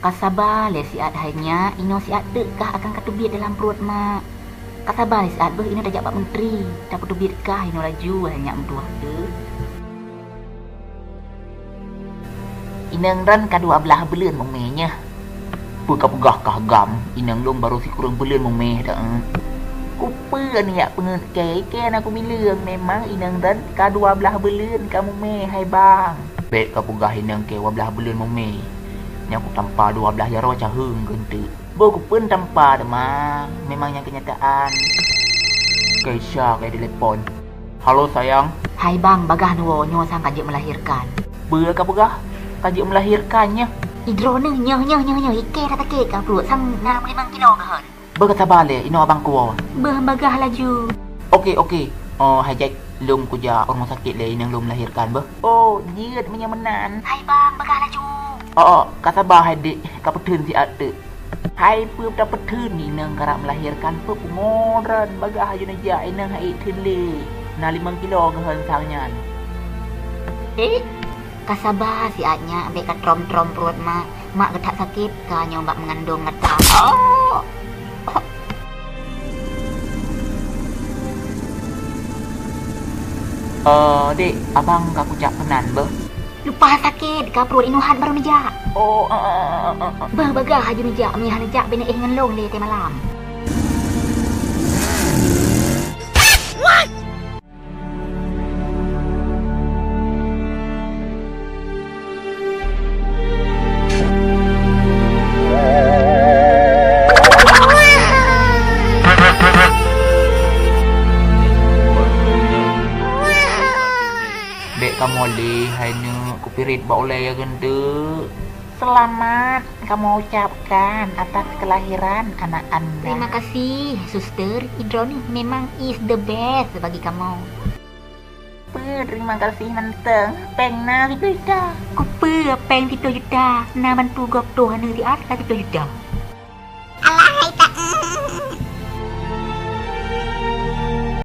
Kasabar le siat hanya ino siat dekkah akan katubit dalam perut mak. Kasabar le siat ber ino dah jabat menteri. Tak katubit kah ino laju hanya mentua de. Inang ran kadua belah belan mengmehnya. Pegah kah gam. Inang long baru si kurang belan mengmeh dah. Kupa ni yak pengen keken aku bilang memang inang ran kadua belah belan kamu meh hai bang. Bek ka pegah inang ke belah belan mengmeh. Yang aku tanpa 12 jaro macam heng gentu. Aku pun tanpa dah mah. Memangnya kenyataan. Keisha kayak telepon. Halo sayang. Hai bang, bagah nuwo nyo sang kajik melahirkan. Ber ka pegah? Kajik melahirkannya. Idro ni nyoh ike dah takik ka perut sang 65 kilo ke. Ber kata balik ino abang kuwo. Ber bagah laju. Okey. Oh, hai Jack. Lum kuja rumah sakit le inang lum melahirkan ber. Oh, jiat menyemenan. Hai bang, bagah laju. Kata bah hadik kapetun si ate. Hai pup dapat petun ni nang karak melahirkan pup ngoran bagah aja naja inang hai tele. Na 5 kilo gehan sangnyan. Kasabah si atnya ambek kat trom-trom perut mak. Mak getak sakit ka nyoba mengandung ngetak. Dek, abang kaku jak penan ber. Lupa sakit ka perut inuhan baru nejak. Bagah aja nejak mihan nejak bena ngan long le te malam. What? Dek kamu le hanya kupirit boleh ya gendu. Selamat kamu ucapkan atas kelahiran anak anda. Terima kasih suster. Idro ni memang is the best bagi kamu. Terima kasih nanteng. Peng na 10 juta. Kupa peng 10 juta. Na bantu gop tu hana riat 10 juta.